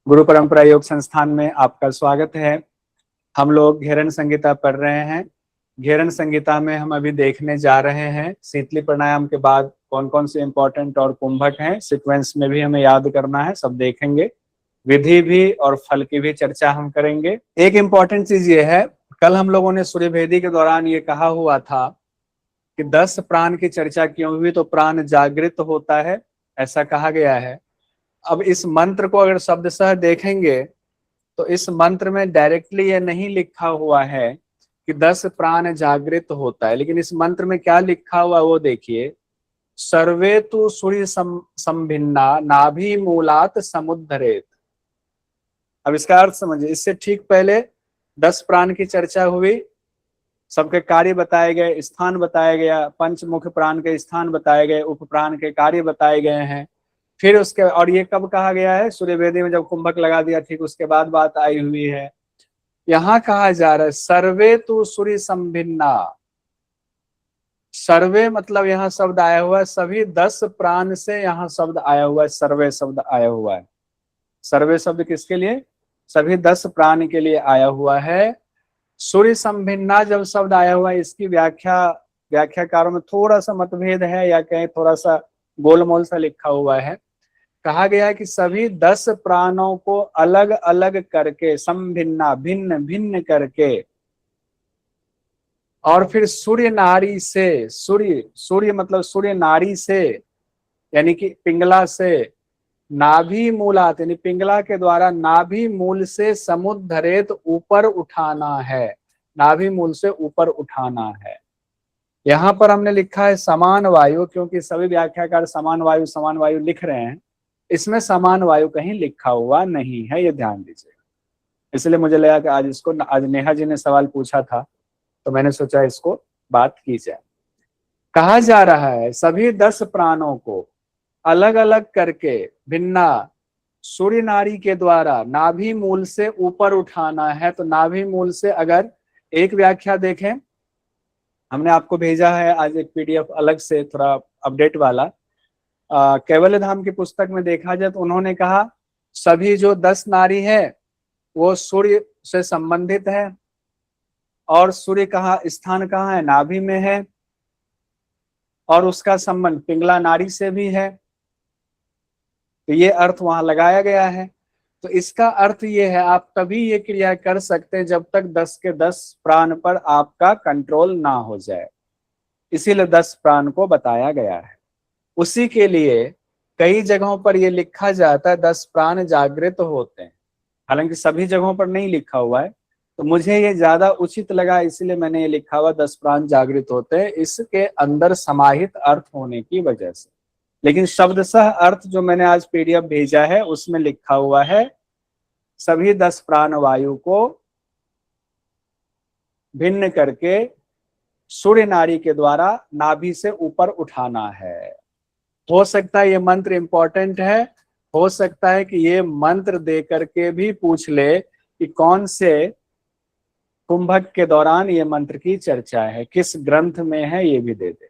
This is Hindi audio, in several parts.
गुरु परंपरा योग संस्थान में आपका स्वागत है। हम लोग घेरन संहिता पढ़ रहे हैं। घेरन संहिता में हम अभी देखने जा रहे हैं शीतली प्राणायाम के बाद कौन कौन से इंपॉर्टेंट और कुंभक हैं। सीक्वेंस में भी हमें याद करना है, सब देखेंगे। विधि भी और फल की भी चर्चा हम करेंगे। एक इंपॉर्टेंट चीज ये है, कल हम लोगों ने सूर्यभेदी के दौरान ये कहा हुआ था कि 10 प्राण की चर्चा क्यों हुई, तो प्राण जागृत होता है, ऐसा कहा गया है। अब इस मंत्र को अगर शब्दशः देखेंगे तो इस मंत्र में डायरेक्टली ये नहीं लिखा हुआ है कि 10 प्राण जागृत होता है, लेकिन इस मंत्र में क्या लिखा हुआ वो देखिए। सर्वे तु सूर्य संभिन्ना नाभि मूलात समुद्धरेत। अब इसका अर्थ समझिए। इससे ठीक पहले 10 प्राण की चर्चा हुई, सबके कार्य बताए गए, स्थान बताया गया, पंचमुख प्राण के स्थान बताए गए, उप प्राण के कार्य बताए गए हैं। फिर उसके और ये कब कहा गया है, सूर्यवेदी में जब कुंभक लगा दिया ठीक उसके बाद बात आई हुई है। यहाँ कहा जा रहा है सर्वे तु सूर्य संभिन्ना। सर्वे मतलब यहाँ शब्द आया हुआ है, सभी 10 प्राण से यहाँ शब्द आया हुआ है, सर्वे शब्द आया हुआ है। सर्वे शब्द किसके लिए? सभी 10 प्राण के लिए आया हुआ है। सूर्य संभिन्ना जब शब्द आया हुआ है, इसकी व्याख्याकारों में थोड़ा सा मतभेद है, या कहीं थोड़ा सा गोलमोल सा लिखा हुआ है। कहा गया है कि सभी 10 प्राणों को अलग अलग करके, संभिन्ना भिन्न भिन्न करके, और फिर सूर्य नारी से, सूर्य मतलब सूर्य नारी से, यानी कि पिंगला से, नाभि मूलात यानी पिंगला के द्वारा नाभि मूल से समुद्धरेत ऊपर उठाना है, नाभि मूल से ऊपर उठाना है। यहाँ पर हमने लिखा है समान वायु, क्योंकि सभी व्याख्याकार समान वायु लिख रहे हैं। इसमें समान वायु कहीं लिखा हुआ नहीं है, ये ध्यान दीजिएगा। इसलिए मुझे लगा कि आज नेहा जी ने सवाल पूछा था तो मैंने सोचा इसको बात की जाए। कहा जा रहा है सभी 10 प्राणों को अलग अलग करके भिन्ना सूर्य नारी के द्वारा नाभि मूल से ऊपर उठाना है। तो नाभि मूल से अगर एक व्याख्या देखें, हमने आपको भेजा है आज एक पीडीएफ अलग से, थोड़ा अपडेट वाला। कैवल्य धाम की पुस्तक में देखा जाए तो उन्होंने कहा सभी जो 10 नारी है वो सूर्य से संबंधित है, और सूर्य कहाँ स्थान कहाँ है, नाभि में है, और उसका संबंध पिंगला नारी से भी है। तो ये अर्थ वहां लगाया गया है। तो इसका अर्थ ये है, आप तभी ये क्रिया कर सकते हैं जब तक 10 के 10 प्राण पर आपका कंट्रोल ना हो जाए, इसीलिए 10 प्राण को बताया गया है। उसी के लिए कई जगहों पर यह लिखा जाता है 10 प्राण जागृत होते हैं, हालांकि सभी जगहों पर नहीं लिखा हुआ है। तो मुझे ये ज्यादा उचित लगा, इसलिए मैंने ये लिखा हुआ 10 प्राण जागृत होते हैं, इसके अंदर समाहित अर्थ होने की वजह से। लेकिन शब्दशः अर्थ जो मैंने आज पीडीएफ भेजा है उसमें लिखा हुआ है सभी 10 प्राण वायु को भिन्न करके सूर्य नारी के द्वारा नाभि से ऊपर उठाना है। हो सकता है ये मंत्र इंपॉर्टेंट है, हो सकता है कि ये मंत्र दे करके भी पूछ ले कि कौन से कुंभक के दौरान ये मंत्र की चर्चा है, किस ग्रंथ में है, ये भी दे दे,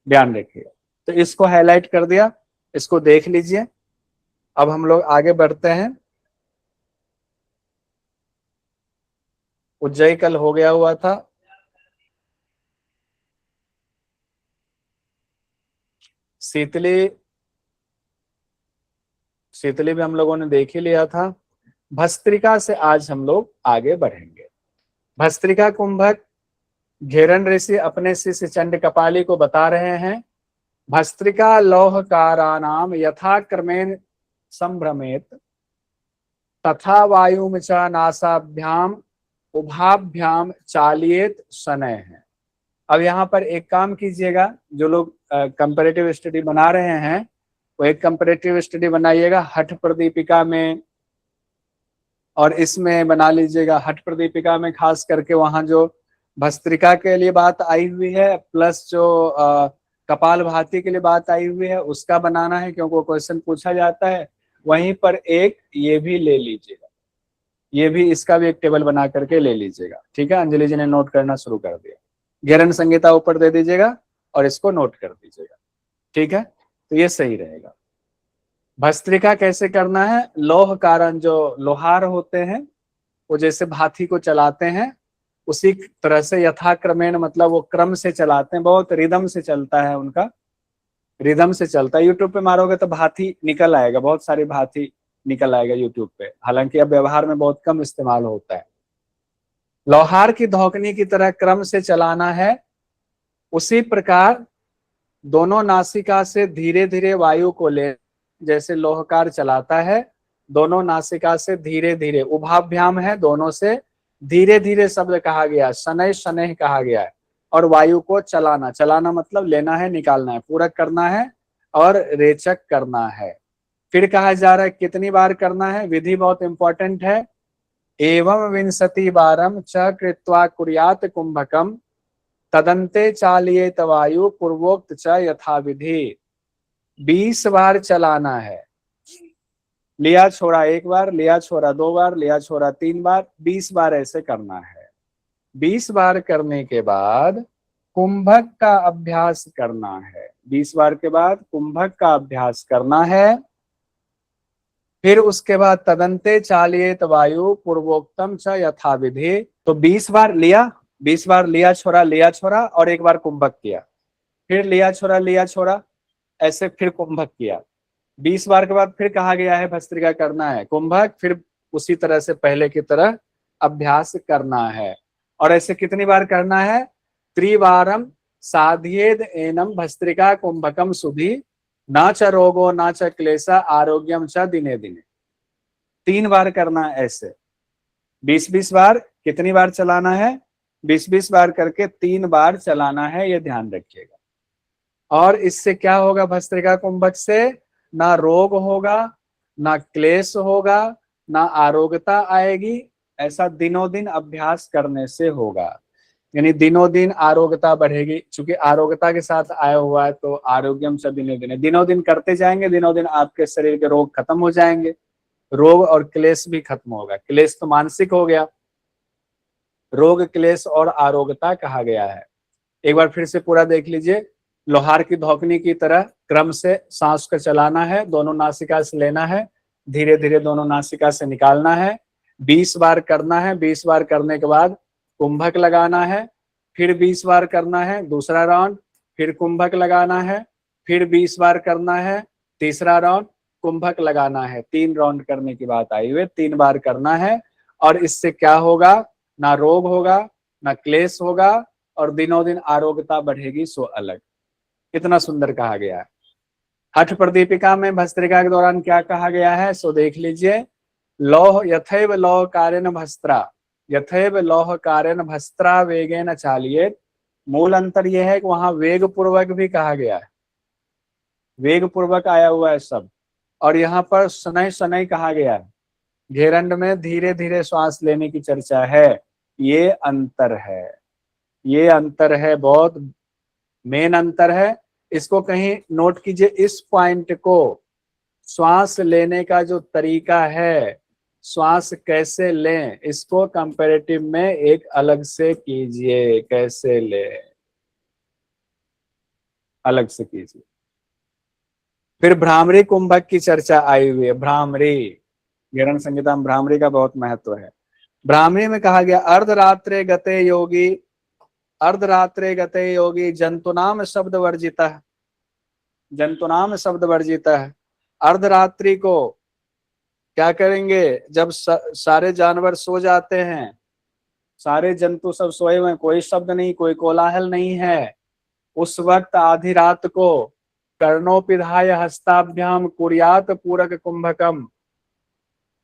ध्यान रखिए। तो इसको हाईलाइट कर दिया, इसको देख लीजिए। अब हम लोग आगे बढ़ते हैं। उज्जयी कल हो गया हुआ था, शीतली भी हम लोगों ने देख ही लिया था। भस्त्रिका से आज हम लोग आगे बढ़ेंगे। भस्त्रिका कुंभक घेरन ऋषि अपने शिष्य चंड कपाली को बता रहे हैं, भस्त्रिका लौहकारानाम यथा क्रमेण संभ्रमेत तथा वायुम च नासाभ्याम उभाभ्याम चालियेत शनय है। अब यहाँ पर एक काम कीजिएगा, जो लोग कंपैरेटिव स्टडी बना रहे हैं वो एक कंपैरेटिव स्टडी बनाइएगा हठ प्रदीपिका में, और इसमें बना लीजिएगा हठ प्रदीपिका में खास करके वहां जो भस्त्रिका के लिए बात आई हुई है प्लस जो कपाल भाती के लिए बात आई हुई है उसका बनाना है, क्योंकि वो क्वेश्चन पूछा जाता है। वहीं पर एक ये भी ले लीजिएगा, ये भी, इसका भी एक टेबल बना करके ले लीजिएगा, ठीक है। अंजलि जी ने नोट करना शुरू कर दिया। घेरन संहिता ऊपर दे दीजिएगा और इसको नोट कर दीजिएगा, ठीक है। तो ये सही रहेगा। भस्त्रिका कैसे करना है, लौह कारण जो लोहार होते हैं वो जैसे भाथी को चलाते हैं उसी तरह से यथाक्रमेण, मतलब वो क्रम से चलाते हैं, बहुत रिदम से चलता है उनका, रिदम से चलता है। यूट्यूब पे मारोगे तो भाथी निकल आएगा, बहुत सारी भाथी निकल आएगा यूट्यूब पे, हालांकि अब व्यवहार में बहुत कम इस्तेमाल होता है। लोहार की धौकनी की तरह क्रम से चलाना है। उसी प्रकार दोनों नासिका से धीरे धीरे वायु को ले, जैसे लोहकार चलाता है, दोनों नासिका से धीरे धीरे, उभाभ्याम है, दोनों से धीरे धीरे शब्द कहा गया, शनैः शनैः कहा गया है। और वायु को चलाना, चलाना मतलब लेना है, निकालना है, पूरक करना है और रेचक करना है। फिर कहा जा रहा है कितनी बार करना है, विधि बहुत इंपॉर्टेंट है। एवं विंशति बारम च कृत्वा कुर्यात कुंभकम तदंते चालियेत वायु पूर्वोक्त च यथाविधि। 20 बार चलाना है, लिया छोड़ा एक बार, लिया छोड़ा 2 बार, लिया छोड़ा 3 बार, 20 बार ऐसे करना है। 20 बार करने के बाद कुंभक का अभ्यास करना है। 20 बार के बाद कुंभक का अभ्यास करना है। फिर उसके बाद तदंते चालियेत वायु पूर्वोक्तम च यथाविधि। तो 20 बार लिया, 20 बार लिया छोड़ा और एक बार कुंभक किया, फिर लिया छोड़ा ऐसे फिर कुंभक किया। 20 बार के बाद फिर कहा गया है भस्त्रिका करना है, कुंभक, फिर उसी तरह से पहले की तरह अभ्यास करना है। और ऐसे कितनी बार करना है, त्रिवारम साध्येद एनम भस्त्रिका कुंभकम सुधि ना च रोगो ना च क्लेशा आरोग्यम च दिने दिने। 3 बार करना है ऐसे, 20-20 बार। कितनी बार चलाना है, 20-20 बार करके 3 बार चलाना है, ये ध्यान रखिएगा। और इससे क्या होगा, भस्त्रिका कुंभक से ना रोग होगा, ना क्लेश होगा, ना आरोग्यता आएगी। ऐसा दिनों दिन अभ्यास करने से होगा, यानी दिनों दिन आरोग्यता बढ़ेगी। चूंकि आरोग्यता के साथ आया हुआ है तो आरोग्यम से दिनों दिन करते जाएंगे, दिनों दिन आपके शरीर के रोग खत्म हो जाएंगे, रोग और क्लेश भी खत्म होगा। क्लेश तो मानसिक हो गया, रोग क्लेश और आरोग्यता कहा गया है। एक बार फिर से पूरा देख लीजिए। लोहार की धौकनी की तरह क्रम से सांस को चलाना है, दोनों नासिका से लेना है, धीरे धीरे दोनों नासिका से निकालना है। 20 बार करना है। 20 बार करने के बाद कुंभक लगाना है, फिर 20 बार करना है दूसरा राउंड, फिर कुंभक लगाना है, फिर 20 बार करना है तीसरा राउंड, कुंभक लगाना है। 3 राउंड करने की बात आई हुई, 3 बार करना है। और इससे क्या होगा, ना रोग होगा, ना क्लेश होगा, और दिनों दिन आरोग्यता बढ़ेगी सो अलग। कितना सुंदर कहा गया है। हठ प्रदीपिका में भस्त्रिका के दौरान क्या कहा गया है सो देख लीजिए। लौह यथैव लौह कार्यन भस्त्रा, यथैव लौह कार्यन भस्त्रा वेगेन चालियेत। मूल अंतर यह है कि वहां वेग पूर्वक भी कहा गया है, वेग पूर्वक आया हुआ है सब, और यहाँ पर शनैः शनैः कहा गया है। घेरंड में धीरे धीरे श्वास लेने की चर्चा है। ये अंतर है, ये अंतर है, बहुत मेन अंतर है। इसको कहीं नोट कीजिए, इस पॉइंट को। श्वास लेने का जो तरीका है, श्वास कैसे लें, इसको कंपैरेटिव में एक अलग से कीजिए, कैसे ले, अलग से कीजिए। फिर भ्रामरी कुंभक की चर्चा आई हुई है। भ्रामरी, घेरण संहिता में भ्रामरी का बहुत महत्व है। भ्रामरी में कहा गया अर्धरात्रे गते योगी, अर्धरात्रे गते योगी जंतुनाम शब्द वर्जिता, जंतुनाम शब्द वर्जिता है। अर्धरात्रि को क्या करेंगे, जब सारे जानवर सो जाते हैं, सारे जंतु सब सोए हुए, कोई शब्द नहीं, कोई कोलाहल नहीं है, उस वक्त आधी रात को कर्णोपिधाय हस्ताभ्याम कुर्यात पूरक कुंभकम।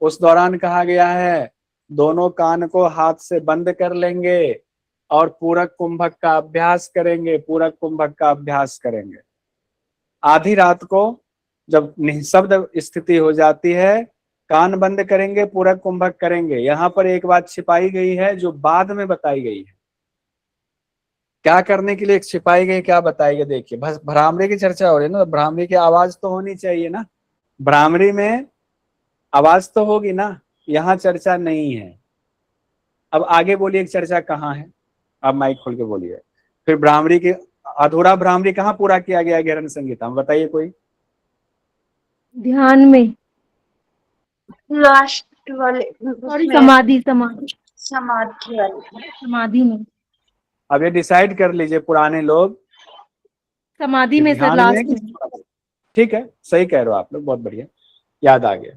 उस दौरान कहा गया है दोनों कान को हाथ से बंद कर लेंगे और पूरक कुंभक का अभ्यास करेंगे, पूरक कुंभक का अभ्यास करेंगे। आधी रात को जब निःशब्द स्थिति हो जाती है, कान बंद करेंगे, पूरक कुंभक करेंगे। यहाँ पर एक बात छिपाई गई है जो बाद में बताई गई है। क्या करने के लिए छिपाई गई, क्या बताई गई, देखिए। बस भ्रामरी की चर्चा हो रही है ना, भ्रामरी की आवाज तो होनी चाहिए ना, भ्रामरी में आवाज तो होगी ना, यहाँ चर्चा नहीं है। अब आगे बोलिए चर्चा कहाँ है, अब माइक खोल के बोलिए। फिर भ्रामरी की, अधूरा भ्रामरी कहाँ पूरा किया गया घेरन संहिता में, बताइए कोई। ध्यान में, लास्ट वाले सॉरी, उसमें समाधि समाधि समाधि वाले। समाधि में, अब ये डिसाइड कर लीजिए पुराने लोग समाधि कि में सर, ध्यान में है लास्ट कि में। समाधि। ठीक है, सही कह रहे हो आप लोग, बहुत बढ़िया, याद आ गया।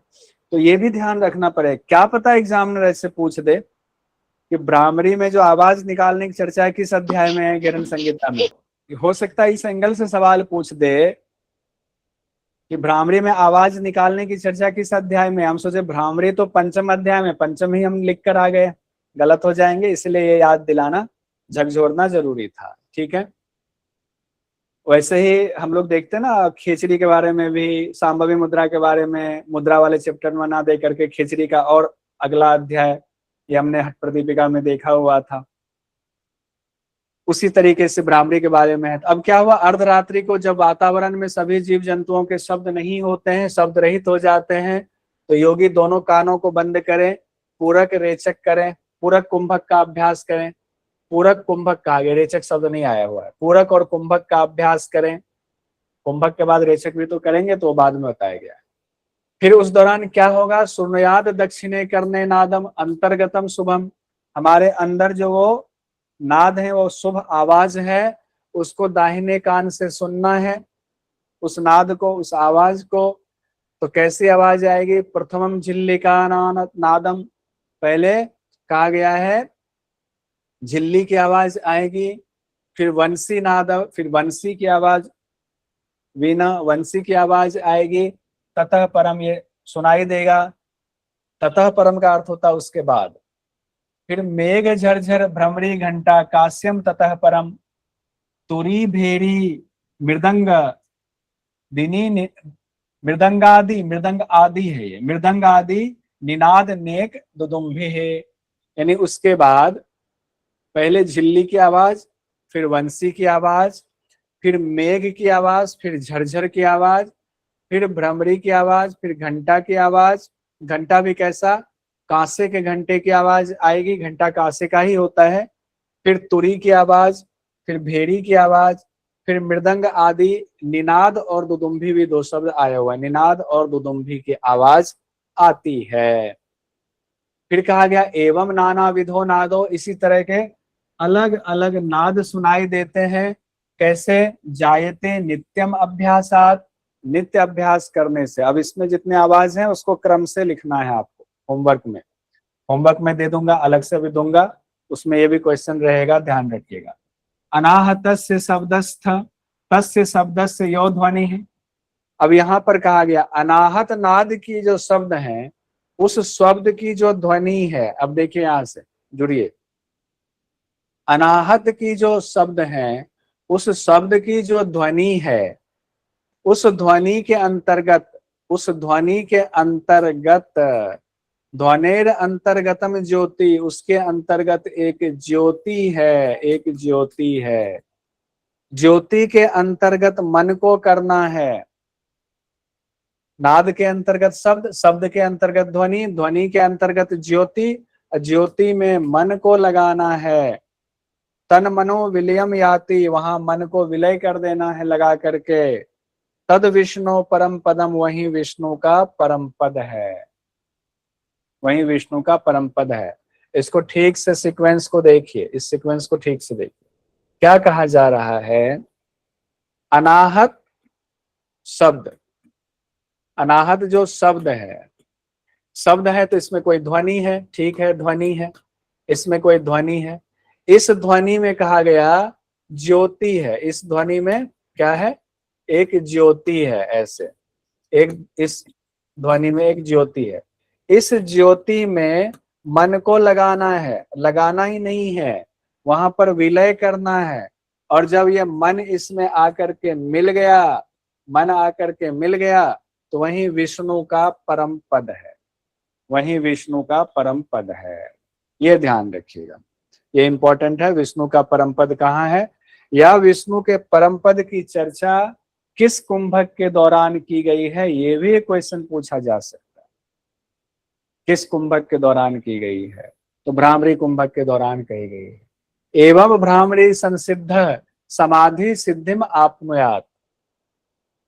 तो ये भी ध्यान रखना पड़ेगा, क्या पता एग्जामिनर ऐसे पूछ दे कि भ्रामरी में जो आवाज निकालने की चर्चा है किस अध्याय में है गिरन संहिता में। हो सकता है इस एंगल से सवाल पूछ दे कि भ्रामरी में आवाज निकालने की चर्चा किस अध्याय में। हम सोचे भ्रामरी तो पंचम अध्याय में, पंचम ही हम लिख कर आ गए, गलत हो जाएंगे, इसलिए ये याद दिलाना, झकझोरना जरूरी था। ठीक है, वैसे ही हम लोग देखते हैं ना खिचड़ी के बारे में भी, सांभवी मुद्रा के बारे में, मुद्रा वाले चैप्टर में ना दे करके खिचड़ी का और अगला अध्याय, ये हमने हट प्रदीपिका में देखा हुआ था। उसी तरीके से भ्रामरी के बारे में है। अब क्या हुआ, अर्धरात्रि को जब वातावरण में सभी जीव जंतुओं के शब्द नहीं होते हैं, शब्द रहित हो जाते हैं, तो योगी दोनों कानों को बंद करें, पूरक रेचक करें, पूरक कुंभक का अभ्यास करें। पूरक कुंभक कहा गया, रेचक शब्द नहीं आया हुआ है। पूरक और कुंभक का अभ्यास करें, कुंभक के बाद रेचक भी तो करेंगे, तो बाद में बताया गया है। फिर उस दौरान क्या होगा, सुनयाद दक्षिणे करने नादम अंतर्गतम शुभम, हमारे अंदर जो वो नाद है, वो शुभ आवाज है, उसको दाहिने कान से सुनना है, उस नाद को, उस आवाज को। तो कैसी आवाज आएगी, प्रथमम झिल्ली का नादम, पहले कहा गया है झिल्ली की आवाज आएगी, फिर वंशी नाद, फिर वंशी की आवाज, वीणा वंशी की आवाज आएगी, ततः परम, ये सुनाई देगा। ततः परम का अर्थ होता है उसके बाद। फिर मेघ झरझर भ्रमरी घंटा काश्यम ततः परम, तुरी भेरी मृदंग दिनी मृदंगादि, मृदंग आदि है ये, मृदंग आदि निनाद नेक दुदुम्भे है। यानी उसके बाद पहले झिल्ली की आवाज, फिर वंशी की आवाज, फिर मेघ की आवाज, फिर झरझर की आवाज, फिर भ्रमरी की आवाज, फिर घंटा की आवाज। घंटा भी कैसा, कांसे के घंटे की आवाज आएगी, घंटा कांसे का ही होता है। फिर तुरी की आवाज, फिर भेड़ी की आवाज, फिर मृदंग आदि, निनाद और दुदुम्भी भी दो शब्द आया हुआ है, निनाद और दुदुम्भी की आवाज आती है। फिर कहा गया एवं नाना विधो नादो, इसी तरह के अलग अलग नाद सुनाई देते हैं। कैसे, जायते नित्यम अभ्यासात, नित्य अभ्यास करने से। अब इसमें जितने आवाज हैं उसको क्रम से लिखना है आपको, होमवर्क में, होमवर्क में दे दूंगा, अलग से भी दूंगा, उसमें ये भी क्वेश्चन रहेगा, ध्यान रखिएगा। अनाहतस्य शब्दस्थ, तस्य शब्दस्य यो ध्वनि है। अब यहाँ पर कहा गया अनाहत नाद की जो शब्द है, उस शब्द की जो ध्वनि है, अब देखिए यहां से जुड़िए, अनाहत की जो शब्द है, उस शब्द की जो ध्वनि है, उस ध्वनि के अंतर्गत, उस ध्वनि के अंतर्गत, ध्वनेर अंतर्गतम ज्योति, उसके अंतर्गत एक ज्योति है, एक ज्योति है। ज्योति के अंतर्गत मन को करना है। नाद के अंतर्गत शब्द, शब्द के अंतर्गत ध्वनि, ध्वनि के अंतर्गत ज्योति, ज्योति में मन को लगाना है। तन मनो विलयम याति, वहां मन को विलय कर देना है लगा करके। तद विष्णु परम पदम, वही विष्णु का परम पद है, वही विष्णु का परम पद है। इसको ठीक से सीक्वेंस को देखिए, इस सीक्वेंस को ठीक से देखिए, क्या कहा जा रहा है। अनाहत शब्द, अनाहत जो शब्द है, शब्द है तो इसमें कोई ध्वनि है, ठीक है, ध्वनि है, इसमें कोई ध्वनि है। इस ध्वनि में कहा गया ज्योति है, इस ध्वनि में क्या है, एक ज्योति है, ऐसे एक, इस ध्वनि में एक ज्योति है। इस ज्योति में मन को लगाना है, लगाना ही नहीं है, वहां पर विलय करना है। और जब ये मन इसमें आकर के मिल गया, मन आकर के मिल गया, तो वही विष्णु का परम पद है, वही विष्णु का परम पद है। ये ध्यान रखिएगा, ये इंपॉर्टेंट है। विष्णु का परम पद कहाँ है, या विष्णु के परम पद की चर्चा किस कुंभक के दौरान की गई है, ये भी एक क्वेश्चन पूछा जा सकता है। किस कुंभक के दौरान की गई है, तो भ्रामरी कुंभक के दौरान कही गई है। एवं भ्रामरी संसिद्ध समाधि सिद्धिम आत्मयात,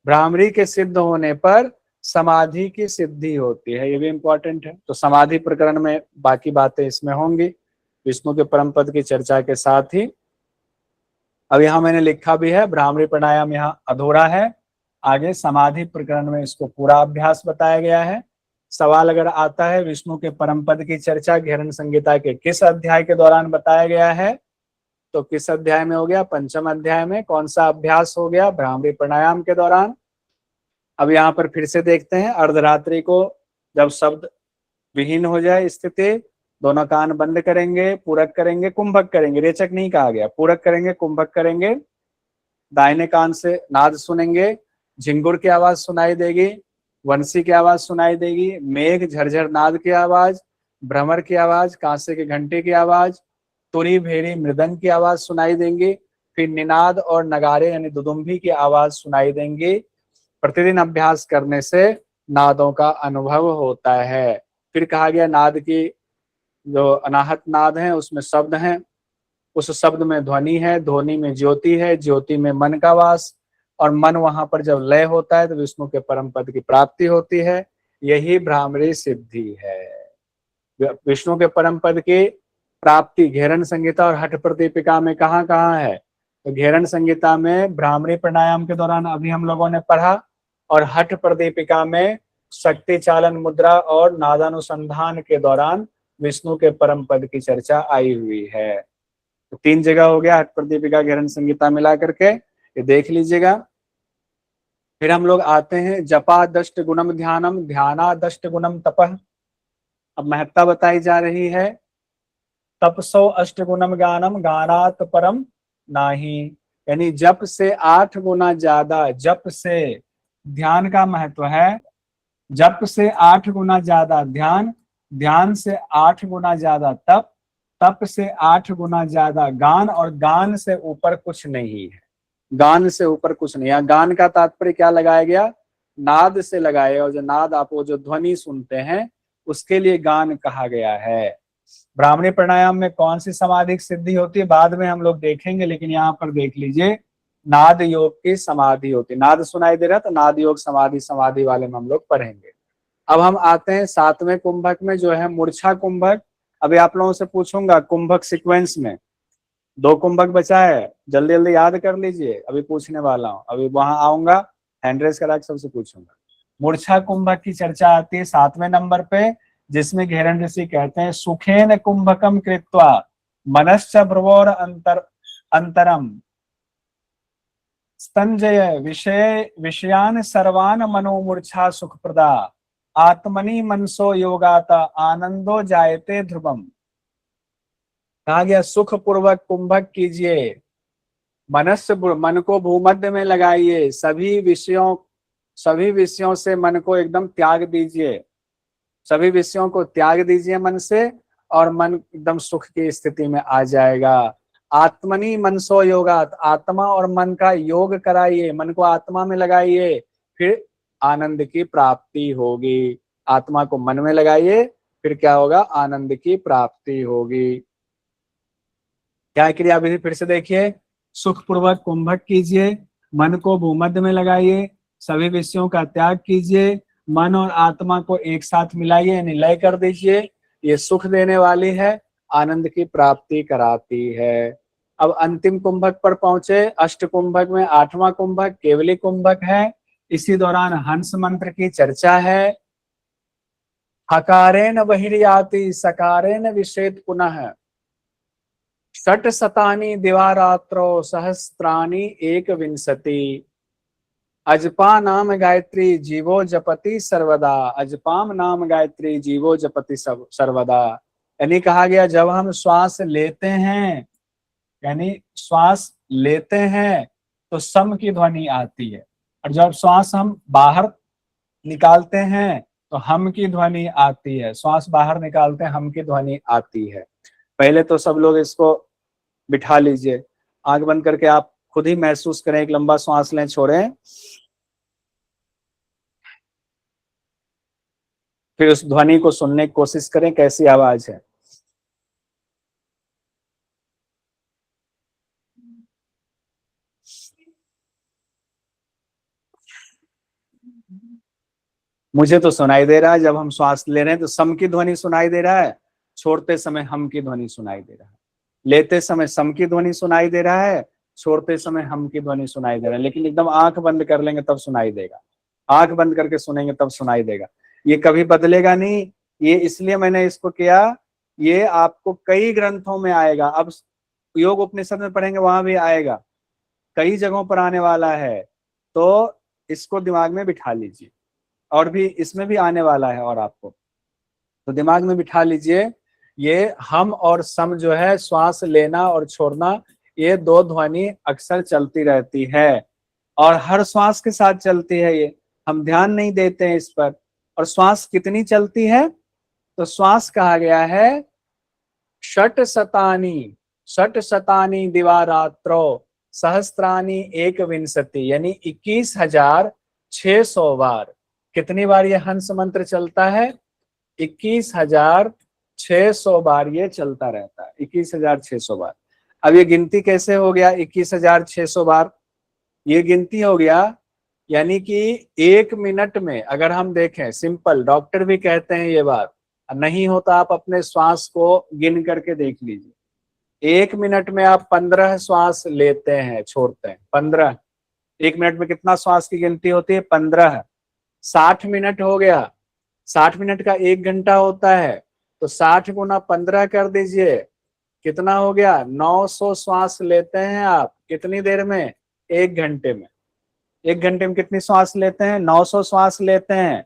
भ्रामरी के सिद्ध होने पर समाधि की सिद्धि होती है, ये भी इंपॉर्टेंट है। तो समाधि प्रकरण में बाकी बातें इसमें होंगी विष्णु के परम पद की चर्चा के साथ ही। अब यहाँ मैंने लिखा भी है, भ्रामरी प्राणायाम यहाँ अधूरा है, आगे समाधि प्रकरण में इसको पूरा अभ्यास बताया गया है। सवाल अगर आता है विष्णु के परम पद की चर्चा घेरन संहिता के किस अध्याय के दौरान बताया गया है, तो किस अध्याय में हो गया, पंचम अध्याय में। कौन सा अभ्यास हो गया, भ्रामरी प्राणायाम के दौरान। अब यहाँ पर फिर से देखते हैं, अर्धरात्रि को जब शब्द विहीन हो जाए स्थिति, दोनों कान बंद करेंगे, पूरक करेंगे, कुंभक करेंगे, रेचक नहीं कहा गया, पूरक करेंगे, कुंभक करेंगे। दाहिने कान से नाद सुनेंगे, झिंगुर की आवाज सुनाई देगी, वंशी की आवाज सुनाई देगी, मेघ झरझर नाद की आवाज, भ्रमर की आवाज, कांसे की घंटे की आवाज, तुरी भेरी मृदंग की आवाज सुनाई देंगी, फिर निनाद और नगारे यानी दुदुम्भी की आवाज सुनाई देंगी। प्रतिदिन अभ्यास करने से नादों का अनुभव होता है। फिर कहा गया नाद की जो अनाहत नाद है उसमें शब्द हैं, उस शब्द में ध्वनि है, ध्वनि में ज्योति है, ज्योति में मन का वास, और मन वहां पर जब लय होता है तो विष्णु के परम पद की प्राप्ति होती है। यही भ्रामरी सिद्धि है। विष्णु के परम पद की प्राप्ति घेरन संहिता और हठ प्रदीपिका में कहाँ कहाँ है, तो घेरन संहिता में भ्रामरी प्राणायाम के दौरान अभी हम लोगों ने पढ़ा, और हठ प्रदीपिका में शक्ति चालन मुद्रा और नादानुसंधान के दौरान विष्णु के परम पद की चर्चा आई हुई है। तो 3 जगह हो गया हठ प्रदीपिका घेरन संहिता मिला करके, ये देख लीजिएगा। फिर हम लोग आते हैं जपा दष्ट गुणम ध्यानम ध्याना दष्ट गुणम तपह। अब महत्ता बताई जा रही है, तपसो अष्ट गुणम ज्ञानम गानात परम नाही, यानी जप से 8 गुना ज्यादा, जप से ध्यान का महत्व है, जप से 8 गुना ज्यादा ध्यान, ध्यान से 8 गुना ज्यादा तप, तप से 8 गुना ज्यादा गान, और गान से ऊपर कुछ नहीं है। गान से ऊपर कुछ नहीं है। गान का तात्पर्य क्या लगाया गया, नाद से लगाया, और जो नाद आप वो जो ध्वनि सुनते हैं उसके लिए गान कहा गया है। ब्राह्मणी प्राणायाम में कौन सी समाधि सिद्धि होती है बाद में हम लोग देखेंगे, लेकिन यहाँ पर देख लीजिए नाद योग की समाधि होती है। नाद सुनाई दे रहा तो नाद योग समाधि, समाधि वाले में हम लोग पढ़ेंगे। अब हम आते हैं 7वें कुंभक में जो है मूर्छा कुंभक। अभी आप लोगों से पूछूंगा कुंभक सीक्वेंस में 2 कुंभक बचा है, जल्दी जल्दी याद कर लीजिए, अभी पूछने वाला हूं, अभी वहां आऊंगा हैंड रेस करा के सबसे पूछूंगा। मूर्छा कुंभक की चर्चा आती है 7वें नंबर पे, जिसमें घेरन ऋषि कहते हैं सुखेन कुंभकम कृत्वा मनश्च भ्रुवोर अंतरम स्तंजय विषयान सर्वान मनोमूर्छा सुखप्रदा आत्मनि मनसो योगात आनंदो जायते ध्रुवम। कहा गया सुख पूर्वक कुंभक कीजिए, मन को भूमध्य में लगाइए, सभी विषयों से मन को एकदम त्याग दीजिए, सभी विषयों को त्याग दीजिए मन से, और मन एकदम सुख की स्थिति में आ जाएगा। आत्मनि मनसो योगात, आत्मा और मन का योग कराइए, मन को आत्मा में लगाइए, फिर आनंद की प्राप्ति होगी। आत्मा को मन में लगाइए, फिर क्या होगा, आनंद की प्राप्ति होगी। क्या क्रिया विधि फिर से देखिए, सुखपूर्वक कुंभक कीजिए, मन को भूमध्य में लगाइए, सभी विषयों का त्याग कीजिए, मन और आत्मा को एक साथ मिलाइए यानी लय कर दीजिए। ये सुख देने वाली है, आनंद की प्राप्ति कराती है। अब अंतिम कुंभक पर पहुंचे, अष्ट कुंभक में 8वां कुंभक केवली कुंभक है। इसी दौरान हंस मंत्र की चर्चा है। हकारेण बहिर्याति सकारेण विषेद पुनः षट शतानि दिवारात्रो सहस्त्राणि एक विंशति। अजपा नाम गायत्री जीवो जपति सर्वदा, अजपाम नाम गायत्री जीवो जपति सर्वदा। यानी कहा गया जब हम श्वास लेते हैं, यानी श्वास लेते हैं तो सम की ध्वनि आती है, और जब श्वास हम बाहर निकालते हैं तो हम की ध्वनि आती है। श्वास बाहर निकालते हैं, हम की ध्वनि आती है। पहले तो सब लोग इसको बिठा लीजिए, आंख बंद करके आप खुद ही महसूस करें, एक लंबा श्वास लें, छोड़ें, फिर उस ध्वनि को सुनने की कोशिश करें कैसी आवाज है। मुझे तो सुनाई दे रहा है, जब हम श्वास ले रहे हैं तो सम की ध्वनि सुनाई दे रहा है, छोड़ते समय हम की ध्वनि सुनाई दे रहा है। लेते समय सम की ध्वनि सुनाई दे रहा है, छोड़ते समय हम की ध्वनि सुनाई दे रहा है। लेकिन एकदम आंख बंद कर लेंगे तब सुनाई देगा, आंख बंद करके सुनेंगे तब सुनाई देगा। ये कभी बदलेगा नहीं। ये इसलिए मैंने इसको किया, ये आपको कई ग्रंथों में आएगा। अब योग उपनिषद में पढ़ेंगे वहां भी आएगा, कई जगहों पर आने वाला है, तो इसको दिमाग में बिठा लीजिए। और भी इसमें भी आने वाला है और आपको, तो दिमाग में बिठा लीजिए। ये हम और सम जो है, श्वास लेना और छोड़ना, ये दो ध्वनि अक्सर चलती रहती है और हर श्वास के साथ चलती है। ये हम ध्यान नहीं देते हैं इस पर। और श्वास कितनी चलती है? तो श्वास कहा गया है षट शतानी दिवारात्रो सहस्त्रानी एक विंशति, यानी 21,600 बार। कितनी बार ये हंस मंत्र चलता है? 21,600 बार ये चलता रहता है, 21,600 बार। अब ये गिनती कैसे हो गया 21,600 बार? ये गिनती हो गया यानी कि 1 मिनट में अगर हम देखें, सिंपल, डॉक्टर भी कहते हैं ये बात, नहीं होता आप अपने श्वास को गिन करके देख लीजिए। 1 मिनट में आप 15 श्वास लेते हैं, छोड़ते हैं 15। 1 मिनट में कितना श्वास की गिनती होती है? 15। 60 मिनट हो गया, 60 मिनट का 1 घंटा होता है, तो 60 गुना 15 कर दीजिए, कितना हो गया? 900 श्वास लेते हैं आप कितनी देर में? 1 घंटे में। 1 घंटे में कितनी श्वास लेते हैं? 900 श्वास लेते हैं।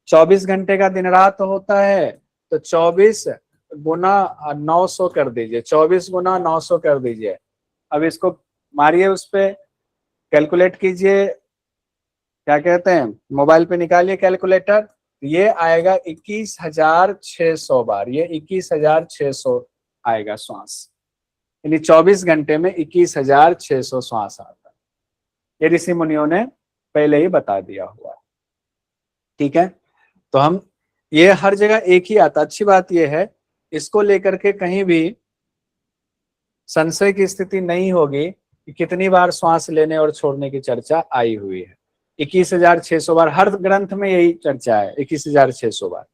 24 घंटे का दिन रात होता है, तो 24 गुना 900 कर दीजिए, 24 गुना 900 कर दीजिए। अब इसको मारिए, उस पे कैलकुलेट कीजिए, क्या कहते हैं, मोबाइल पे निकालिए कैलकुलेटर। ये आएगा 21,600 बार, ये 21,600 आएगा श्वास, यानी 24 घंटे में 21,600 श्वास आता है। ये ऋषि मुनियों ने पहले ही बता दिया हुआ है। ठीक है, तो हम ये हर जगह एक ही आता। अच्छी बात यह है, इसको लेकर के कहीं भी संशय की स्थिति नहीं होगी कि कितनी बार श्वास लेने और छोड़ने की चर्चा आई हुई है। 21,600 बार, हर ग्रंथ में यही चर्चा है, 21,600 बार।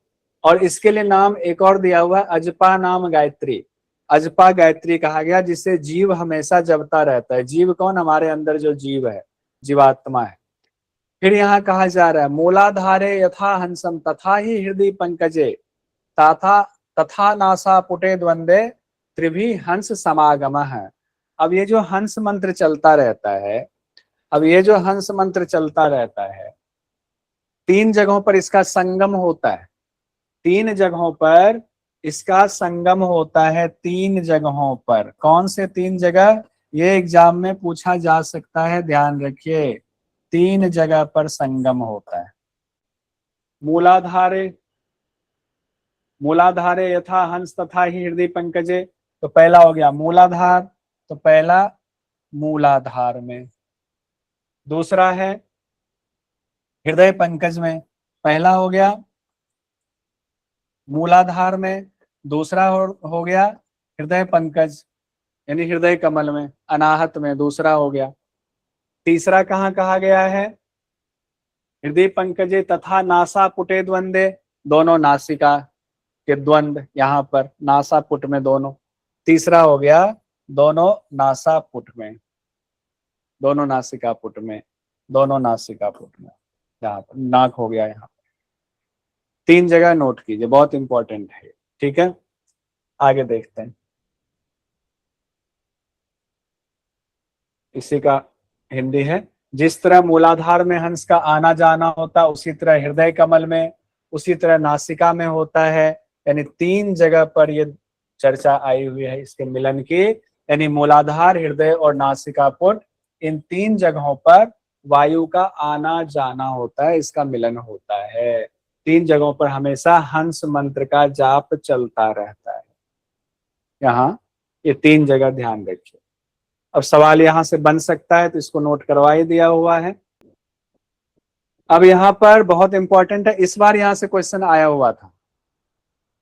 और इसके लिए नाम एक और दिया हुआ है, अजपा नाम गायत्री। अजपा गायत्री कहा गया, जिससे जीव हमेशा जपता रहता है। जीव कौन? हमारे अंदर जो जीव है, जीवात्मा है। फिर यहाँ कहा जा रहा है, मूलाधारे यथा हंसम तथा ही हृदय पंकजे तथा नासा पुटे द्वंद्वे त्रिभी हंस समागम है। अब ये जो हंस मंत्र चलता रहता है, अब ये जो हंस मंत्र चलता रहता है, 3 जगहों पर इसका संगम होता है। 3 जगहों पर इसका संगम होता है, 3 जगहों पर। कौन से 3 जगह? ये एग्जाम में पूछा जा सकता है, ध्यान रखिए। 3 जगह पर संगम होता है। मूलाधारे यथा हंस तथा ही हृदय पंकजे, तो पहला हो गया मूलाधार, तो पहला मूलाधार में। दूसरा है हृदय पंकज में, पहला हो गया मूलाधार में, दूसरा हो गया हृदय पंकज यानी हृदय कमल में, अनाहत में, दूसरा हो गया। तीसरा कहाँ कहा गया है? हृदय पंकजे तथा नासा पुटे द्वंद्वे, दोनों नासिका के द्वंद, यहाँ पर नासा पुट में दोनों। तीसरा हो गया दोनों नासा पुट में, दोनों नासिका पुट में, दोनों नासिका पुट में, यहाँ पर नाक हो गया। यहाँ 3 जगह नोट कीजिए, बहुत इंपॉर्टेंट है। ठीक है, आगे देखते हैं। इसी का हिंदी है, जिस तरह मूलाधार में हंस का आना जाना होता, उसी तरह हृदय कमल में, उसी तरह नासिका में होता है। यानी 3 जगह पर ये चर्चा आई हुई है इसके मिलन की, यानी मूलाधार, हृदय और नासिका पुट, इन 3 जगहों पर वायु का आना जाना होता है, इसका मिलन होता है। 3 जगहों पर हमेशा हंस मंत्र का जाप चलता रहता है। यहाँ ये 3 जगह ध्यान रखिए। अब सवाल यहां से बन सकता है, तो इसको नोट करवा ही दिया हुआ है। अब यहाँ पर बहुत इंपॉर्टेंट है, इस बार यहाँ से क्वेश्चन आया हुआ था,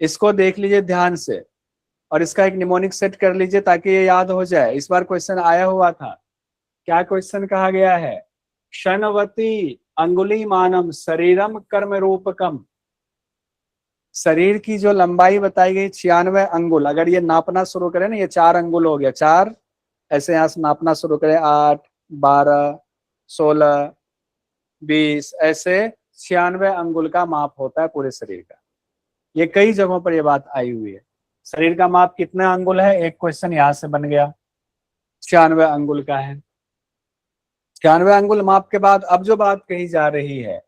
इसको देख लीजिए ध्यान से और इसका एक निमोनिक सेट कर लीजिए ताकि ये याद हो जाए। इस बार क्वेश्चन आया हुआ था, क्या क्वेश्चन कहा गया है? क्षणवती अंगुली मानम शरीरम कर्म रूपकम, शरीर की जो लंबाई बताई गई 96 अंगुल। अगर ये नापना शुरू करें ना, ये 4 अंगुल हो गया, 4 ऐसे यहां से नापना शुरू करें, 8, 12, 16, 20, ऐसे 96 अंगुल का माप होता है पूरे शरीर का। ये कई जगहों पर ये बात आई हुई है। शरीर का माप कितना अंगुल है, एक क्वेश्चन यहां से बन गया, 96 अंगुल का है। 96 अंगुल माप के बाद अब जो बात कही जा रही है,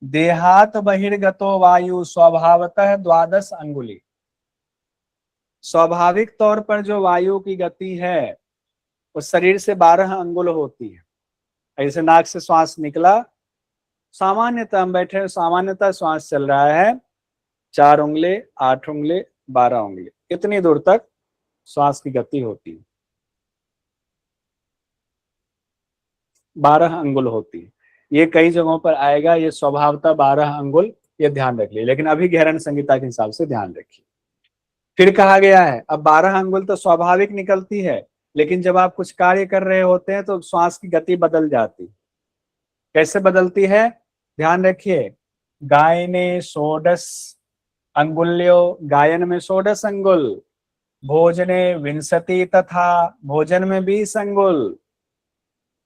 देहात बहिर्गतो वायु स्वभावतः 12 अंगुली, स्वाभाविक तौर पर जो वायु की गति है वो शरीर से 12 अंगुल होती है। ऐसे नाक से श्वास निकला, सामान्यतः हम बैठे, सामान्यतः श्वास चल रहा है 4 उंगली, 8 उंगली, 12 उंगली, इतनी दूर तक श्वास की गति होती है, 12 अंगुल होती है। ये कई जगहों पर आएगा, ये स्वभावतः 12 अंगुल, ये ध्यान रख लिए, लेकिन अभी गहरन संहिता के हिसाब से ध्यान रखिए। फिर कहा गया है अब 12 अंगुल तो स्वाभाविक निकलती है, लेकिन जब आप कुछ कार्य कर रहे होते हैं तो श्वास की गति बदल जाती। कैसे बदलती है, ध्यान रखिए। गायने 16 अंगुल्यो, गायन में 16 अंगुल, भोजने विंशति तथा, भोजन में 20 अंगुल,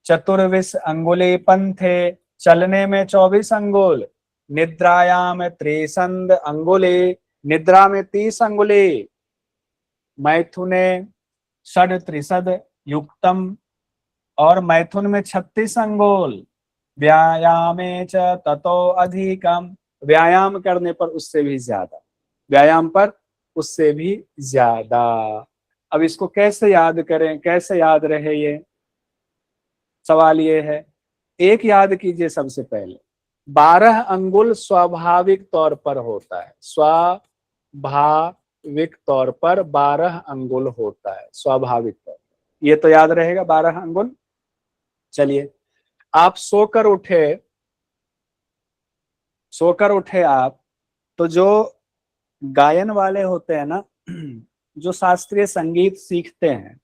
चतुर्विश अंगुले पंथे, चलने में 24 अंगुल, निद्रायाम त्रिसंद अंगुले, निद्रा में 30 अंगुले, मैथुने षड त्रिशद युक्तम, और मैथुन में 36 अंगुल, व्यायामे च ततो अधिकम, व्यायाम करने पर उससे भी ज्यादा, व्यायाम पर उससे भी ज्यादा। अब इसको कैसे याद करें, कैसे याद रहे, ये सवाल ये है। एक याद कीजिए सबसे पहले, 12 अंगुल स्वाभाविक तौर पर होता है, स्वाभाविक तौर पर 12 अंगुल होता है, स्वाभाविक तौर पर, ये तो याद रहेगा 12 अंगुल। चलिए, आप सोकर उठे आप, तो जो गायन वाले होते हैं ना, जो शास्त्रीय संगीत सीखते हैं,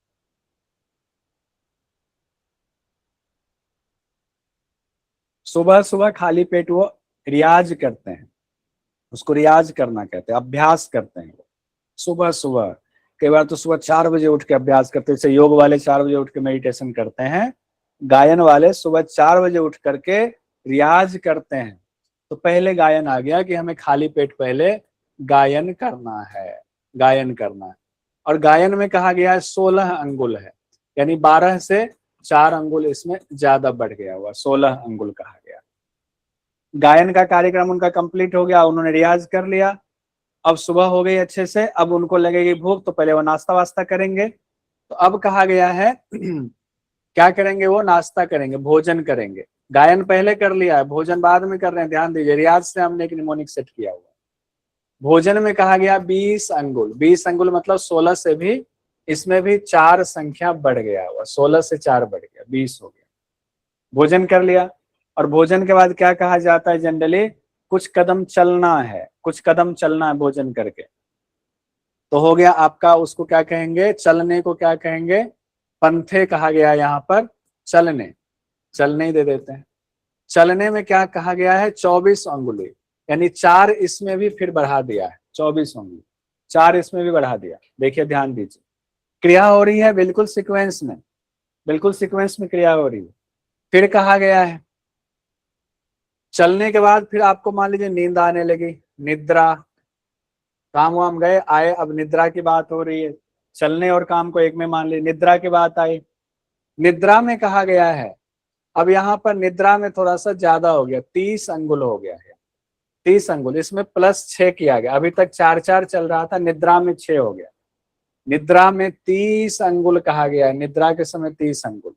सुबह सुबह खाली पेट वो रियाज करते हैं, उसको रियाज करना कहते हैं, अभ्यास करते हैं सुबह सुबह। कई बार तो सुबह 4 बजे उठ के अभ्यास करते हैं, जैसे योग वाले 4 बजे उठ के मेडिटेशन करते हैं, गायन वाले सुबह 4 बजे उठ करके रियाज करते हैं। तो पहले गायन आ गया कि हमें खाली पेट पहले गायन करना है, गायन करना है। और गायन में कहा गया है 16 अंगुल है, यानी 12 से 4 अंगुल इसमें ज्यादा बढ़ गया हुआ, 16 अंगुल कहा गया। गायन का कार्यक्रम उनका कंप्लीट हो गया, उन्होंने रियाज कर लिया, अब सुबह हो गई अच्छे से, अब उनको लगेगी भूख, तो पहले वो नाश्ता वास्ता करेंगे। तो अब कहा गया है क्या करेंगे, वो नाश्ता करेंगे, भोजन करेंगे। गायन पहले कर लिया है, भोजन बाद में कर रहे हैं, ध्यान दीजिए, रियाज से हमने एक निमोनिक सेट किया हुआ। भोजन में कहा गया 20 अंगुल, 20 अंगुल मतलब 16 से भी, इसमें भी 4 संख्या बढ़ गया हुआ, 16 से 4 बढ़ गया, 20 हो गया। भोजन कर लिया, और भोजन के बाद क्या कहा जाता है जनरली, कुछ कदम चलना है, कुछ कदम चलना है भोजन करके। तो हो गया आपका, उसको क्या कहेंगे, चलने को क्या कहेंगे, पंथे कहा गया यहाँ पर, चलने, चलने ही दे देते हैं। चलने में क्या कहा गया है, 24 अंगुली, यानी 4 इसमें भी फिर बढ़ा दिया है, 24 अंगुली, 4 इसमें भी बढ़ा दिया। देखिए ध्यान दीजिए, क्रिया हो रही है बिल्कुल सीक्वेंस में, बिल्कुल सीक्वेंस में क्रिया हो रही है। फिर कहा गया है, चलने के बाद फिर आपको मान लीजिए नींद आने लगी, निद्रा, काम वाम गए आए, अब निद्रा की बात हो रही है, चलने और काम को एक में मान ली, निद्रा की बात आई। निद्रा में कहा गया है, अब यहाँ पर निद्रा में थोड़ा सा ज्यादा हो गया, 30 अंगुल हो गया है, 30 अंगुल, इसमें +6 किया गया, अभी तक 4-4 चल रहा था, निद्रा में 6 हो गया, निद्रा में 30 अंगुल कहा गया है, निद्रा के समय 30 अंगुल,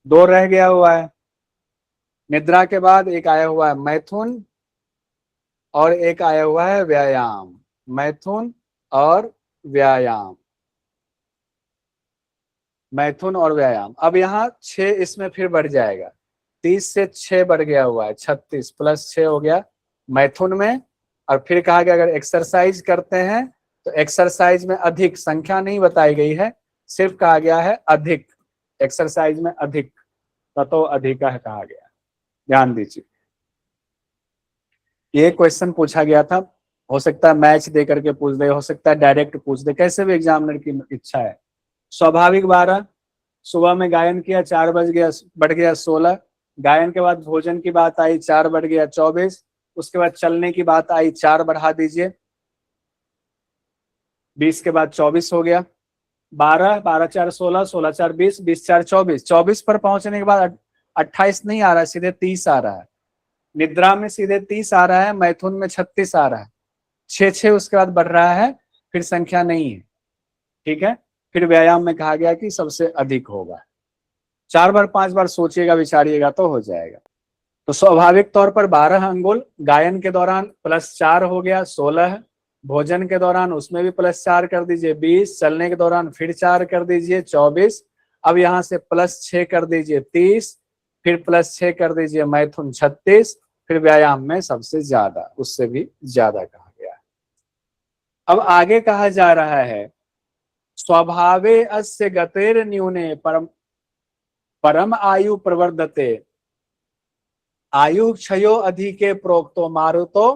2 रह गया हुआ है। निद्रा के बाद एक आया हुआ है मैथुन, और एक आया हुआ है व्यायाम, मैथुन और व्यायाम, मैथुन और व्यायाम। अब यहाँ 6 इसमें फिर बढ़ जाएगा, 30 से 6 बढ़ गया हुआ है, 36 +6 हो गया मैथुन में। और फिर कहा गया अगर एक्सरसाइज करते हैं तो एक्सरसाइज में अधिक, संख्या नहीं बताई गई है, सिर्फ कहा गया है अधिक, एक्सरसाइज में अधिक, ततो अधिक है कहा गया। ध्यान दीजिए, ये क्वेश्चन पूछा गया था, हो सकता है मैच दे करके पूछ दे, हो सकता है डायरेक्ट पूछ दे, कैसे भी एग्जामिनर की इच्छा है। स्वाभाविक 12, सुबह में गायन किया 4 बज गया, बढ़ गया 16, गायन के बाद भोजन की बात आई 4 बढ़ गया 24, उसके बाद चलने की बात आई 4 बढ़ा दीजिए, 20 के बाद 24 हो गया, 12, 12 4 16, 16 4 20, 20 4 24, 24 पर पहुंचने के बाद 28 नहीं आ रहा है, सीधे 30 आ रहा है, निद्रा में सीधे 30 आ रहा है, मैथुन में 36 आ रहा है, 6 उसके बाद बढ़ रहा है, फिर संख्या नहीं है, ठीक है। फिर व्यायाम में कहा गया कि सबसे अधिक होगा। 4 बार 5 बार सोचिएगा विचारिएगा तो हो जाएगा। तो स्वाभाविक तौर पर 12 अंगुल, गायन के दौरान +4 हो गया 16, भोजन के दौरान उसमें भी +4 कर दीजिए 20, चलने के दौरान फिर 4 कर दीजिए 24, अब यहां से +6 कर दीजिए 30, फिर +6 कर दीजिए मैथुन 36, फिर व्यायाम में सबसे ज्यादा, उससे भी ज्यादा कहा गया है। अब आगे कहा जा रहा है स्वभावे अस्य गतेर न्यूने परम आयु प्रवर्धते आयु क्षयो अधिके प्रोक्तो मारुतो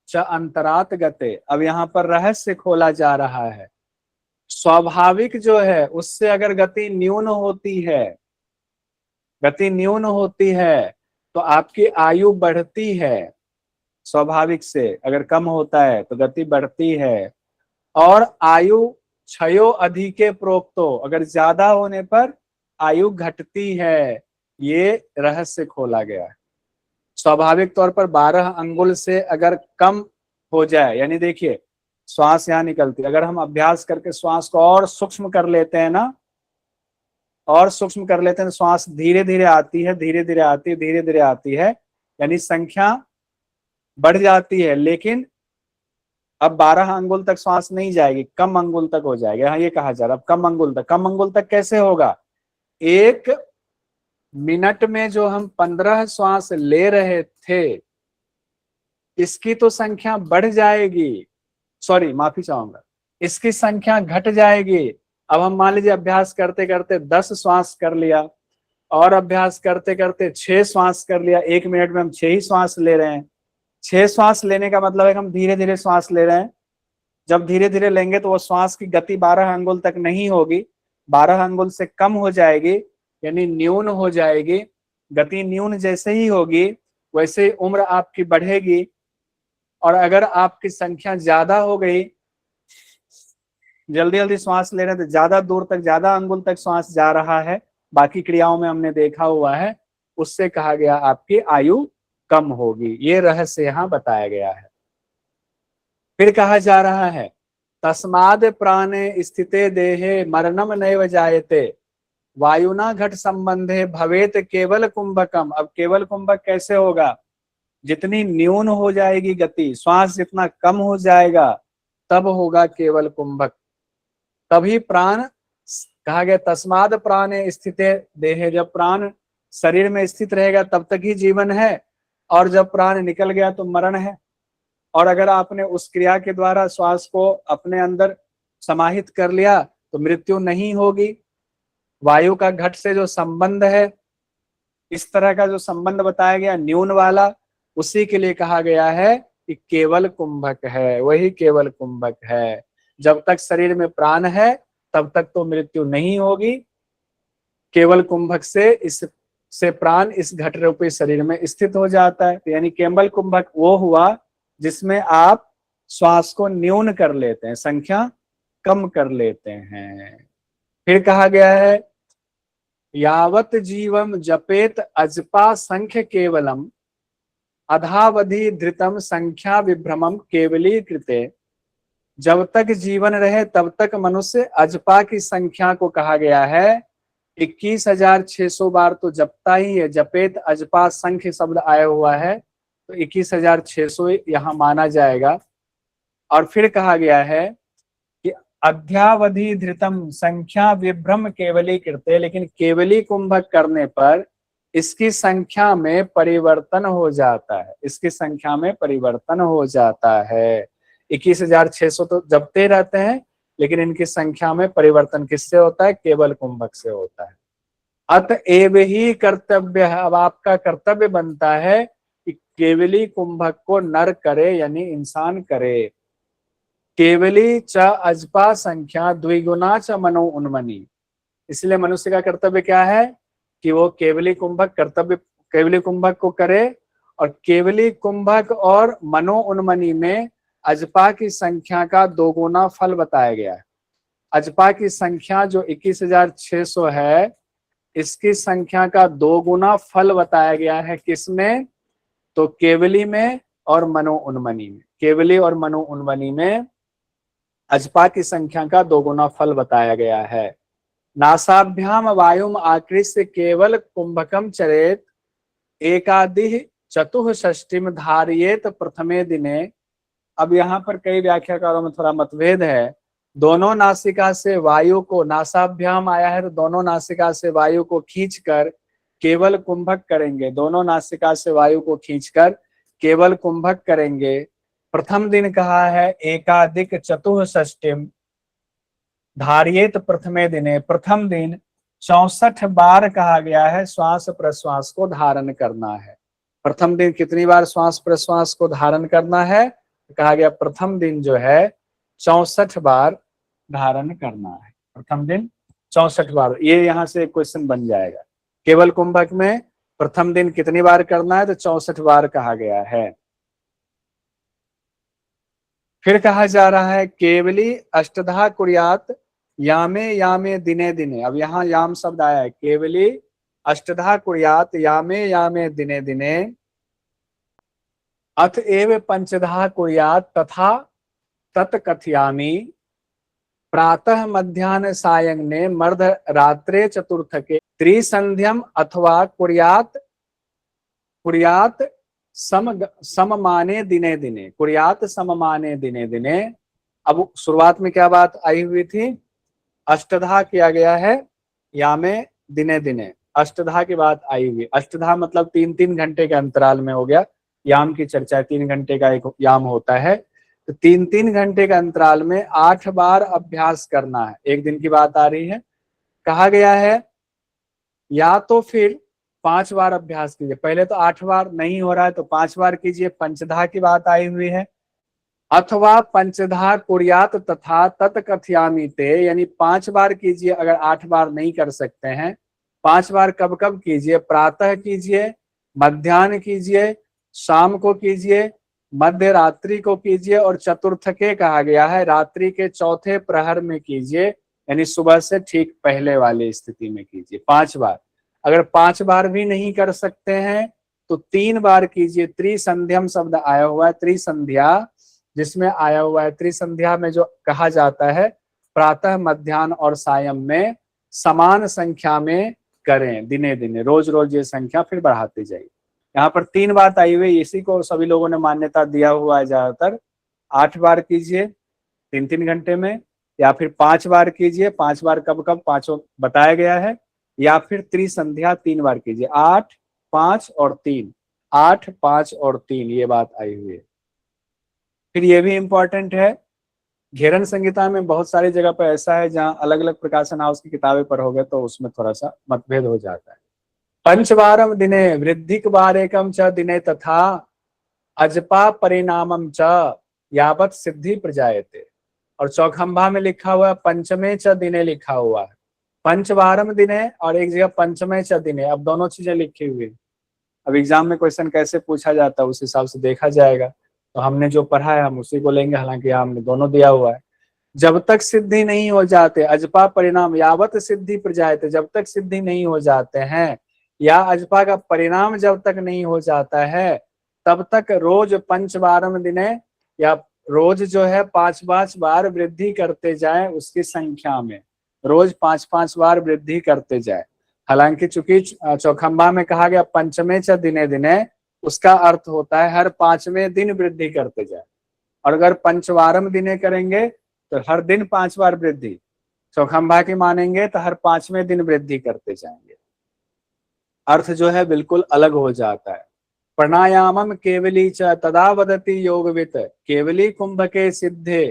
च अंतरात गते। अब यहाँ पर रहस्य खोला जा रहा है, स्वाभाविक जो है उससे अगर गति न्यून होती है, गति न्यून होती है तो आपकी आयु बढ़ती है, स्वाभाविक से अगर कम होता है तो गति बढ़ती है, और आयु क्षयो अधिके प्रोक्तो, अगर ज्यादा होने पर आयु घटती है, ये रहस्य खोला गया है। स्वाभाविक तौर पर 12 अंगुल से अगर कम हो जाए, यानी देखिए श्वास यहाँ निकलती है, अगर हम अभ्यास करके श्वास को और सूक्ष्म कर लेते हैं ना, और सूक्ष्म कर लेते हैं, श्वास धीरे धीरे आती है, धीरे धीरे आती है, धीरे धीरे आती है, यानी संख्या बढ़ जाती है, लेकिन अब 12 अंगुल तक श्वास नहीं जाएगी, कम अंगुल तक हो जाएगा। यहाँ ये कहा जा रहा है अब कम अंगुल तक, कम अंगुल तक कैसे होगा, 1 मिनट में जो हम 15 श्वास ले रहे थे, इसकी तो संख्या बढ़ जाएगी, सॉरी माफी चाहूंगा, इसकी संख्या घट जाएगी। अब हम मान लीजिए अभ्यास करते करते 10 श्वास कर लिया, और अभ्यास करते करते 6 श्वास कर लिया, 1 मिनट में हम 6 ही श्वास ले रहे हैं। 6 श्वास लेने का मतलब है कि हम धीरे धीरे श्वास ले रहे हैं, जब धीरे धीरे लेंगे तो वो श्वास की गति 12 अंगुल तक नहीं होगी, 12 अंगुल से कम हो जाएगी, यानी न्यून हो जाएगी। गति न्यून जैसे ही होगी वैसे ही उम्र आपकी बढ़ेगी, और अगर आपकी संख्या ज्यादा हो गई, जल्दी जल्दी श्वास ले रहे हैं तो ज्यादा दूर तक, ज्यादा अंगुल तक श्वास जा रहा है, बाकी क्रियाओं में हमने देखा हुआ है, उससे कहा गया आपकी आयु कम होगी। ये रहस्य यहाँ बताया गया है। फिर कहा जा रहा है तस्माद प्राणे स्थिते देहे मरणम नैव जायते वायुना घट संबंधे भवेत केवल कुंभकम। अब केवल कुंभक कैसे होगा, जितनी न्यून हो जाएगी गति, श्वास जितना कम हो जाएगा, तब होगा केवल कुंभक, तभी प्राण कहा गया। तस्माद प्राणे स्थिते देहे, जब प्राण शरीर में स्थित रहेगा तब तक ही जीवन है, और जब प्राण निकल गया तो मरण है। और अगर आपने उस क्रिया के द्वारा श्वास को अपने अंदर समाहित कर लिया तो मृत्यु नहीं होगी। वायु का घट से जो संबंध है, इस तरह का जो संबंध बताया गया न्यून वाला, उसी के लिए कहा गया है कि केवल कुंभक है, वही केवल कुंभक है। जब तक शरीर में प्राण है तब तक तो मृत्यु नहीं होगी, केवल कुंभक से प्राण इस घट रूपी शरीर में स्थित हो जाता है। तो यानी केवल कुंभक वो हुआ जिसमें आप श्वास को न्यून कर लेते हैं, संख्या कम कर लेते हैं। फिर कहा गया है यावत जीवम जपेत अजपा संख्य केवलम अधावधि धृतम संख्या विभ्रमम केवली कृते। जब तक जीवन रहे तब तक मनुष्य अजपा की संख्या को कहा गया है 21,600 बार तो जपता ही है। जपेत अजपा संख्य शब्द आया हुआ है तो 21,600 यहाँ माना जाएगा। और फिर कहा गया है कि अध्यावधि धृतम संख्या विभ्रम केवली कृते, लेकिन केवली कुंभक करने पर इसकी संख्या में परिवर्तन हो जाता है, इसकी संख्या में परिवर्तन हो जाता है। 21,600 तो जपते रहते हैं, लेकिन इनकी संख्या में परिवर्तन किससे होता है, केवल कुंभक से होता है। अतएव ही कर्तव्य है, अब आपका कर्तव्य बनता है कि केवली कुंभक को नर करे यानी इंसान करे। केवली च अजपा संख्या द्विगुना च मनो उन्मनी, इसलिए मनुष्य का कर्तव्य क्या है कि वो केवली कुंभक कर्तव्य केवली कुंभक को करे, और केवली कुंभक और मनो उन्मनी में अजपा की संख्या का 2 गुना फल बताया गया है। अजपा की संख्या जो 21,600 है, इसकी संख्या का 2 गुना फल बताया गया है किसमें, तो केवली में और मनो उन्मनी में। केवली और मनो उन्मनी में अजपा की संख्या का 2 गुना फल बताया गया है। नासाभ्याम वायुम आकृष्य केवल कुंभकम चरेत एकादिह चतुष्षष्टिम धारियेत प्रथमे दिने। अब यहाँ पर कई व्याख्याकारों में थोड़ा मतभेद है। दोनों नासिका से वायु को, नासाभ्याम आया है तो दोनों नासिका से वायु को खींचकर केवल कुंभक करेंगे, दोनों नासिका से वायु को खींचकर केवल कुंभक करेंगे। प्रथम दिन कहा है एकादिक चतुष्षष्टिम धारियेत प्रथमे दिने, प्रथम दिन 64 बार कहा गया है श्वास प्रश्वास को धारण करना है। प्रथम दिन कितनी बार श्वास प्रश्वास को धारण करना है, कहा गया प्रथम दिन जो है 64 बार धारण करना है। प्रथम दिन 64 बार, ये यहां से क्वेश्चन बन जाएगा। केवल कुंभक में प्रथम दिन कितनी बार करना है, तो 64 बार कहा गया है। फिर कहा जा रहा है केवली अष्टधा कुर्यात यामे यामे दिने दिने। अब यहाँ याम शब्द आया है, केवली अष्टधा कुर्यात यामे यामे दिने दिने अथ एव पंचधा कुर्यात तथा तत्कथयामि प्रातः मध्याह्न सायं ने मर्द रात्रे चतुर्थके त्रिसंध्यम अथवा कुर्यात कुर्यात सममाने दिने दिने, कुर्यात सममाने दिने दिने। अब शुरुआत में क्या बात आई हुई थी, अष्टधा किया गया है यामे दिने दिने, अष्टधा की बात आई हुई। अष्टधा मतलब 3-3 घंटे के अंतराल में हो गया। याम की चर्चा 3 घंटे का एक याम होता है, तो 3-3 घंटे के अंतराल में 8 बार अभ्यास करना है। एक दिन की बात आ रही है, कहा गया है या तो फिर 5 बार अभ्यास कीजिए। पहले तो 8 बार नहीं हो रहा है तो 5 बार कीजिए, पंचधा की बात आई हुई है। अथवा पंचधा कुर्यात तथा तत्कथयामि ते, यानी 5 बार कीजिए अगर 8 बार नहीं कर सकते हैं। 5 बार कब कब कीजिए, प्रातः कीजिए, मध्याह्न कीजिए, शाम को कीजिए, मध्य रात्रि को कीजिए, और चतुर्थके कहा गया है रात्रि के चौथे प्रहर में कीजिए, यानी सुबह से ठीक पहले वाली स्थिति में कीजिए 5 बार। अगर 5 बार भी नहीं कर सकते हैं तो 3 बार कीजिए। त्रिसंध्यम शब्द आया हुआ है, त्रिसंध्या जिसमें आया हुआ है, त्रिसंध्या में जो कहा जाता है प्रातः मध्याह्न और सायं में समान संख्या में करें, दिने दिने, रोज रोज ये संख्या फिर बढ़ाती जाएगी। यहाँ पर 3 बात आई हुई, इसी को सभी लोगों ने मान्यता दिया हुआ है ज्यादातर। 8 बार कीजिए 3-3 घंटे में, या फिर 5 बार कीजिए। 5 बार कब कब, 5 बताया गया है, या फिर त्रिसंध्या 3 बार कीजिए, 8, 5 और 3, 8, 5 और 3, ये बात आई हुई है। फिर ये भी इंपॉर्टेंट है, घेरन संहिता में बहुत सारी जगह पर ऐसा है जहाँ अलग अलग प्रकाशन हाउस की किताबें पढ़ोगे तो उसमें थोड़ा सा मतभेद हो जाता है। पंचवारम दिने वृद्धिक बारेकम च दिने तथा अजपा परिणामम च यावत सिद्धि प्रजायते, और चौखंबा में लिखा हुआ पंचमे च दिने लिखा हुआ है, पंचवारम दिने और एक जगह पंचमे च दिने। अब दोनों चीजें लिखी हुई। अब एग्जाम में क्वेश्चन कैसे पूछा जाता है उस हिसाब से देखा जाएगा, तो हमने जो पढ़ा है हम उसी को लेंगे, हालांकि हमने दोनों दिया हुआ है। जब तक सिद्धि नहीं हो जाते, अजपा परिणाम यावत सिद्धि प्रजायते, जब तक सिद्धि नहीं हो जाते हैं, या अजपा का परिणाम जब तक नहीं हो जाता है, तब तक रोज पंचवारम दिने, या रोज जो है 5-5 बार वृद्धि करते जाए उसकी संख्या में, रोज 5-5 बार वृद्धि करते जाए। हालांकि चूंकि चौखंबा में कहा गया पंचमे च दिने दिने, उसका अर्थ होता है हर 5वें दिन वृद्धि करते जाए, और अगर पंचवारम दिने करेंगे तो हर दिन 5 बार वृद्धि, चौखंबा की मानेंगे तो हर 5वें दिन वृद्धि करते जाएंगे। अर्थ जो है बिल्कुल अलग हो जाता है। प्राणायामम केवली च तदा वदति योगवित केवली कुंभके सिद्धे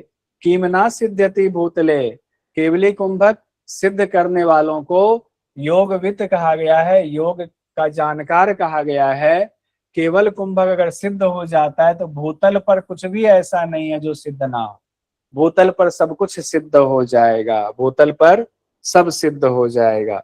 किम न सिद्ध्यति भूतले, केवली कुंभक सिद्ध करने वालों को योगविद कहा गया है, योग का जानकार कहा गया है। केवल कुंभक अगर सिद्ध हो जाता है तो भूतल पर कुछ भी ऐसा नहीं है जो सिद्ध ना हो। भूतल पर सब कुछ सिद्ध हो जाएगा, भूतल पर सब सिद्ध हो जाएगा।